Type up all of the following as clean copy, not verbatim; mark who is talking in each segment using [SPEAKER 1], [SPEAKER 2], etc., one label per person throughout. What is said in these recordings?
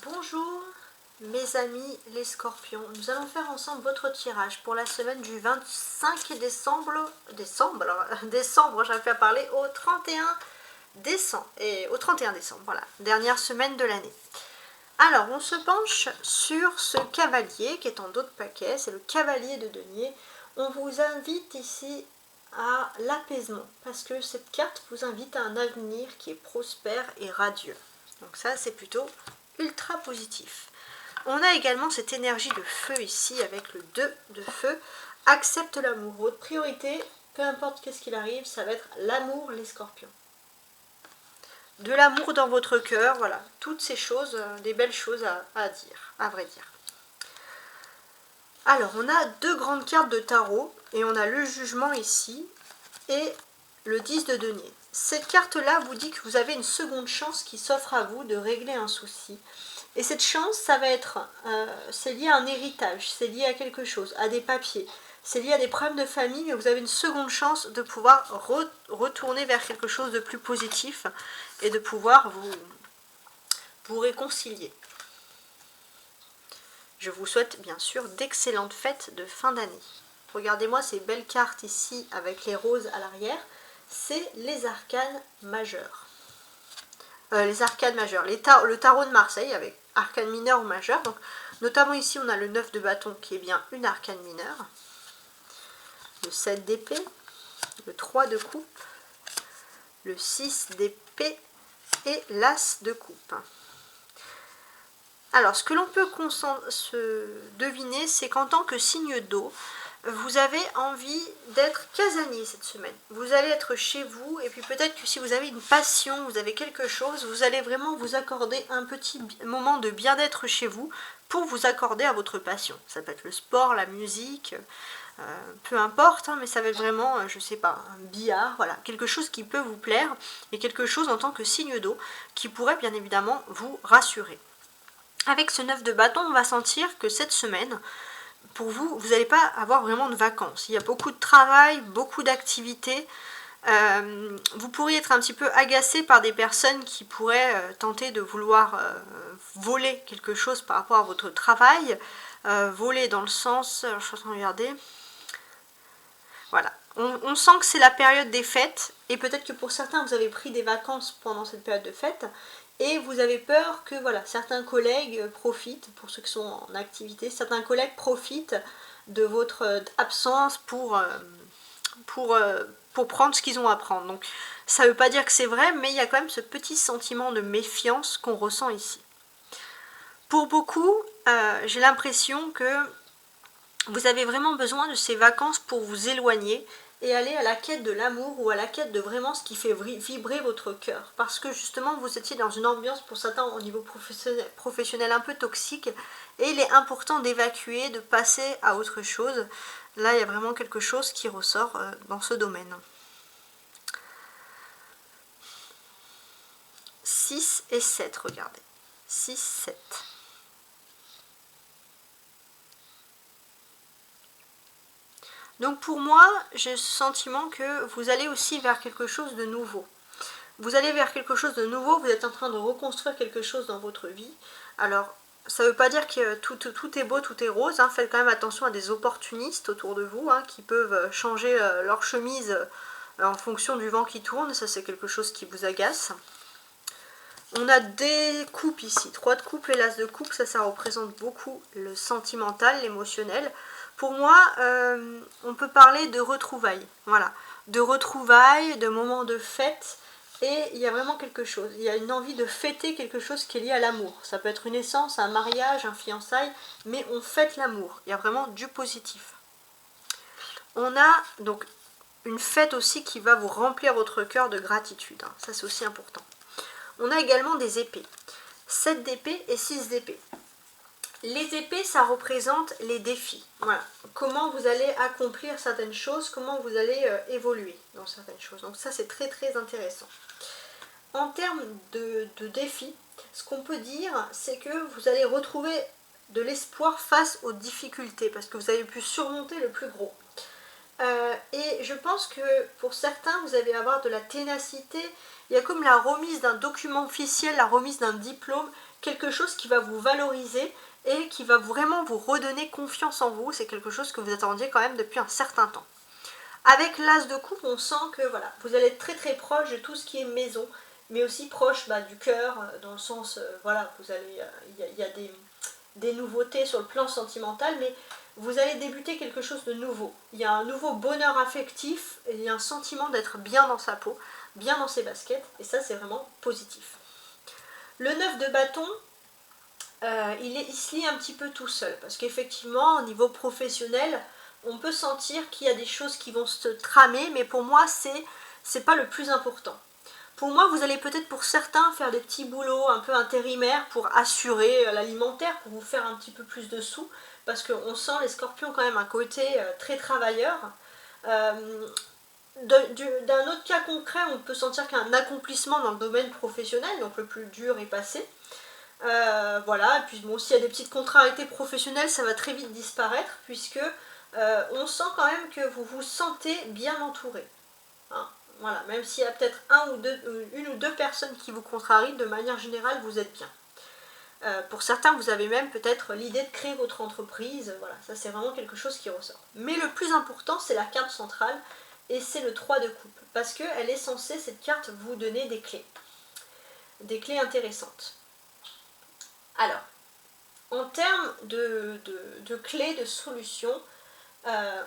[SPEAKER 1] Bonjour mes amis les scorpions, nous allons faire ensemble votre tirage pour la semaine du 25 décembre, j'arrive plus à parler, au 31 décembre, voilà, dernière semaine de l'année. Alors on se penche sur ce cavalier qui est en dos de paquet, c'est le cavalier de denier. On vous invite ici à l'apaisement parce que cette carte vous invite à un avenir qui est prospère et radieux. Donc ça c'est plutôt ultra positif. On a également cette énergie de feu ici avec le 2 de feu. Accepte l'amour. Votre priorité, peu importe qu'est-ce qu'il arrive, ça va être l'amour les scorpions. De l'amour dans votre cœur, voilà, toutes ces choses, des belles choses à dire, à vrai dire. Alors, on a deux grandes cartes de tarot et on a le jugement ici et le 10 de denier. Cette carte-là vous dit que vous avez une seconde chance qui s'offre à vous de régler un souci. Et cette chance, ça va être, c'est lié à un héritage, c'est lié à quelque chose, à des papiers, c'est lié à des problèmes de famille, mais vous avez une seconde chance de pouvoir retourner vers quelque chose de plus positif et de pouvoir vous réconcilier. Je vous souhaite bien sûr d'excellentes fêtes de fin d'année. Regardez-moi ces belles cartes ici avec les roses à l'arrière, c'est les arcanes majeurs. Les arcanes majeures, le tarot de Marseille avec arcane mineure ou majeure. Donc, notamment ici, on a le 9 de bâton qui est bien une arcane mineure, le 7 d'épée, le 3 de coupe, le 6 d'épée et l'as de coupe. Alors, ce que l'on peut se deviner, c'est qu'en tant que signe d'eau, vous avez envie d'être casanier cette semaine. Vous allez être chez vous et puis peut-être que si vous avez une passion, vous avez quelque chose, vous allez vraiment vous accorder un petit moment de bien-être chez vous pour vous accorder à votre passion. Ça peut être le sport, la musique, peu importe, hein, mais ça va être vraiment, je sais pas, un billard, voilà, quelque chose qui peut vous plaire et quelque chose en tant que signe d'eau qui pourrait bien évidemment vous rassurer. Avec ce 9 de bâton, on va sentir que cette semaine, pour vous, vous n'allez pas avoir vraiment de vacances. Il y a beaucoup de travail, beaucoup d'activités. Vous pourriez être un petit peu agacé par des personnes qui pourraient tenter de vouloir voler quelque chose par rapport à votre travail. Voler dans le sens, je suis en train de regarder. Voilà. On sent que c'est la période des fêtes et peut-être que pour certains, vous avez pris des vacances pendant cette période de fête. Et vous avez peur que voilà, certains collègues profitent, pour ceux qui sont en activité, certains collègues profitent de votre absence pour prendre ce qu'ils ont à prendre. Donc ça ne veut pas dire que c'est vrai, mais il y a quand même ce petit sentiment de méfiance qu'on ressent ici. Pour beaucoup, j'ai l'impression que vous avez vraiment besoin de ces vacances pour vous éloigner et aller à la quête de l'amour ou à la quête de vraiment ce qui fait vibrer votre cœur. Parce que justement, vous étiez dans une ambiance, pour certains au niveau professionnel un peu toxique, et il est important d'évacuer, de passer à autre chose. Là, il y a vraiment quelque chose qui ressort dans ce domaine. 6 et 7, regardez. 6, 7. Donc pour moi, j'ai ce sentiment que vous allez aussi vers quelque chose de nouveau. Vous allez vers quelque chose de nouveau, vous êtes en train de reconstruire quelque chose dans votre vie. Alors, ça ne veut pas dire que tout est beau, tout est rose. Hein. Faites quand même attention à des opportunistes autour de vous hein, qui peuvent changer leur chemise en fonction du vent qui tourne. Ça, c'est quelque chose qui vous agace. On a des coupes ici, 3 de coupe et l'as de coupe, ça représente beaucoup le sentimental, l'émotionnel. Pour moi, on peut parler de retrouvailles, voilà, de retrouvailles, de moments de fête, et il y a vraiment quelque chose, il y a une envie de fêter quelque chose qui est lié à l'amour. Ça peut être une naissance, un mariage, un fiançailles, mais on fête l'amour, il y a vraiment du positif. On a donc une fête aussi qui va vous remplir votre cœur de gratitude, hein. Ça c'est aussi important. On a également des épées, 7 d'épée et 6 d'épée. Les épées, ça représente les défis. Voilà. Comment vous allez accomplir certaines choses, comment vous allez évoluer dans certaines choses. Donc ça, c'est très très intéressant. En termes de défis, ce qu'on peut dire, c'est que vous allez retrouver de l'espoir face aux difficultés, parce que vous avez pu surmonter le plus gros. Et je pense que pour certains, vous allez avoir de la ténacité. Il y a comme la remise d'un document officiel, la remise d'un diplôme, quelque chose qui va vous valoriser et qui va vraiment vous redonner confiance en vous. C'est quelque chose que vous attendiez quand même depuis un certain temps. Avec l'as de coupe, on sent que voilà, vous allez être très très proche de tout ce qui est maison, mais aussi proche du cœur, dans le sens, voilà, vous allez, il y a des nouveautés sur le plan sentimental, mais vous allez débuter quelque chose de nouveau. Il y a un nouveau bonheur affectif, et il y a un sentiment d'être bien dans sa peau, bien dans ses baskets, et ça c'est vraiment positif. Le 9 de bâton, il se lie un petit peu tout seul, parce qu'effectivement, au niveau professionnel, on peut sentir qu'il y a des choses qui vont se tramer, mais pour moi, c'est pas le plus important. Pour moi, vous allez peut-être pour certains faire des petits boulots un peu intérimaires pour assurer l'alimentaire, pour vous faire un petit peu plus de sous, parce qu'on sent les scorpions quand même un côté très travailleur. D'un autre cas concret, on peut sentir qu'il y a un accomplissement dans le domaine professionnel, donc le plus dur est passé. Voilà, et puis bon, s'il y a des petites contrariétés professionnelles, ça va très vite disparaître, puisque on sent quand même que vous vous sentez bien entouré. Hein, voilà, même s'il y a peut-être une ou deux personnes qui vous contrarient, de manière générale, vous êtes bien. Pour certains, vous avez même peut-être l'idée de créer votre entreprise. Voilà, ça c'est vraiment quelque chose qui ressort. Mais le plus important, c'est la carte centrale, et c'est le 3 de coupe, parce qu'elle est censée, cette carte, vous donner des clés intéressantes. Alors, en termes de clés, de solutions,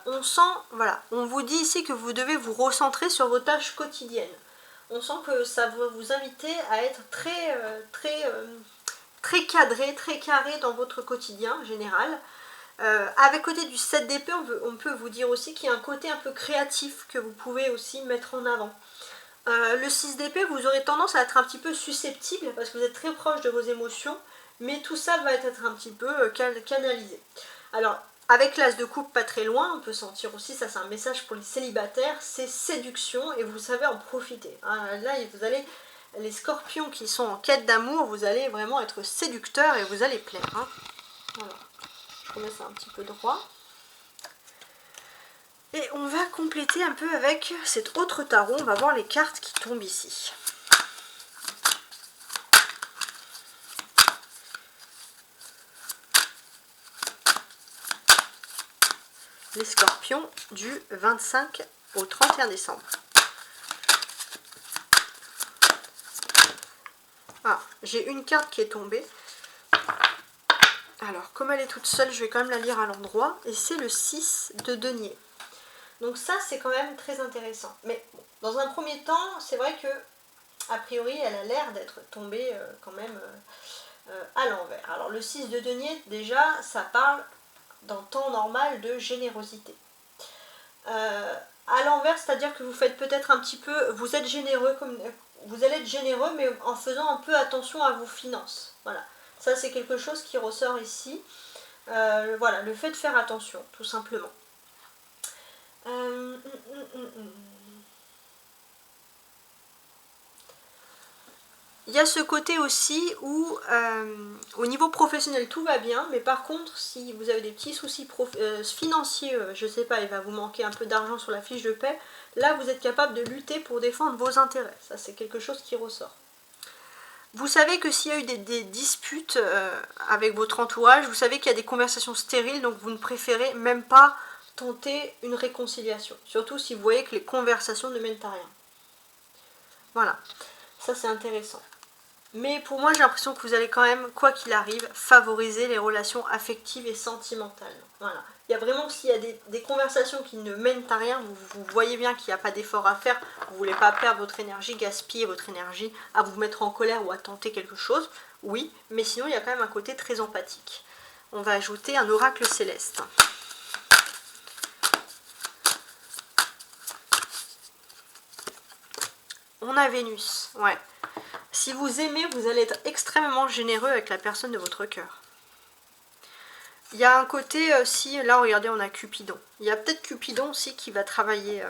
[SPEAKER 1] on sent, voilà, on vous dit ici que vous devez vous recentrer sur vos tâches quotidiennes. On sent que ça va vous inviter à être très cadré, très carré dans votre quotidien général. Avec côté du 7 d'épée, on peut vous dire aussi qu'il y a un côté un peu créatif que vous pouvez aussi mettre en avant. Le 6 d'épée, vous aurez tendance à être un petit peu susceptible parce que vous êtes très proche de vos émotions, mais tout ça va être un petit peu canalisé. Alors, avec l'as de coupe pas très loin, on peut sentir aussi, ça c'est un message pour les célibataires, c'est séduction et vous savez en profiter. Hein, là, vous allez, les scorpions qui sont en quête d'amour, vous allez vraiment être séducteurs et vous allez plaire. Hein. Voilà. Je remets ça un petit peu droit. Et on va compléter un peu avec cet autre tarot, on va voir les cartes qui tombent ici. Les scorpions du 25 au 31 décembre. Ah, j'ai une carte qui est tombée. Alors, comme elle est toute seule, je vais quand même la lire à l'endroit. Et c'est le 6 de denier. Donc ça, c'est quand même très intéressant. Mais bon, dans un premier temps, c'est vrai que, a priori, elle a l'air d'être tombée quand même à l'envers. Alors, le 6 de denier, déjà, ça parle dans le temps normal de générosité. À l'envers, c'est-à-dire que vous faites peut-être un petit peu, vous êtes généreux, vous allez être généreux, mais en faisant un peu attention à vos finances. Voilà, ça c'est quelque chose qui ressort ici. Voilà, le fait de faire attention, tout simplement. Il y a ce côté aussi où au niveau professionnel tout va bien, mais par contre si vous avez des petits soucis financiers, je ne sais pas, il va vous manquer un peu d'argent sur la fiche de paie, là vous êtes capable de lutter pour défendre vos intérêts, ça c'est quelque chose qui ressort. Vous savez que s'il y a eu des disputes avec votre entourage, vous savez qu'il y a des conversations stériles, donc vous ne préférez même pas tenter une réconciliation, surtout si vous voyez que les conversations ne mènent à rien. Voilà, ça c'est intéressant. Mais pour moi, j'ai l'impression que vous allez quand même, quoi qu'il arrive, favoriser les relations affectives et sentimentales. Voilà. Il y a vraiment, s'il y a des conversations qui ne mènent à rien, vous voyez bien qu'il n'y a pas d'effort à faire, vous ne voulez pas perdre votre énergie, gaspiller votre énergie à vous mettre en colère ou à tenter quelque chose, oui, mais sinon il y a quand même un côté très empathique. On va ajouter un oracle céleste. On a Vénus, ouais. Si vous aimez, vous allez être extrêmement généreux avec la personne de votre cœur. Il y a un côté aussi, là regardez on a Cupidon. Il y a peut-être Cupidon aussi qui va travailler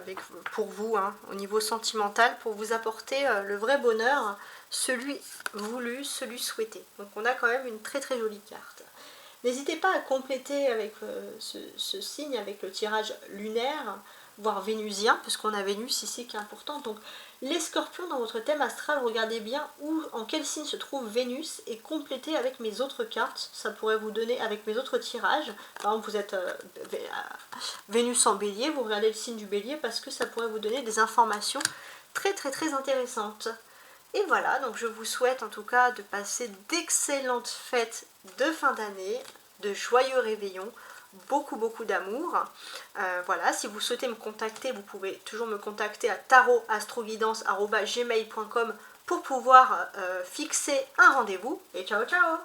[SPEAKER 1] pour vous hein, au niveau sentimental pour vous apporter le vrai bonheur, celui voulu, celui souhaité. Donc on a quand même une très très jolie carte. N'hésitez pas à compléter avec ce signe avec le tirage lunaire, voire vénusien, puisqu'on a Vénus ici qui est important. Donc Les scorpions dans votre thème astral, regardez bien où, en quel signe se trouve Vénus et complétez avec mes autres cartes. Ça pourrait vous donner, avec mes autres tirages, par exemple vous êtes Vénus en bélier, vous regardez le signe du bélier parce que ça pourrait vous donner des informations très intéressantes. Et voilà, donc je vous souhaite en tout cas de passer d'excellentes fêtes de fin d'année, de joyeux réveillons, beaucoup d'amour. Voilà, si vous souhaitez me contacter, vous pouvez toujours me contacter à tarotastroguidance@gmail.com pour pouvoir fixer un rendez-vous. Et ciao ciao!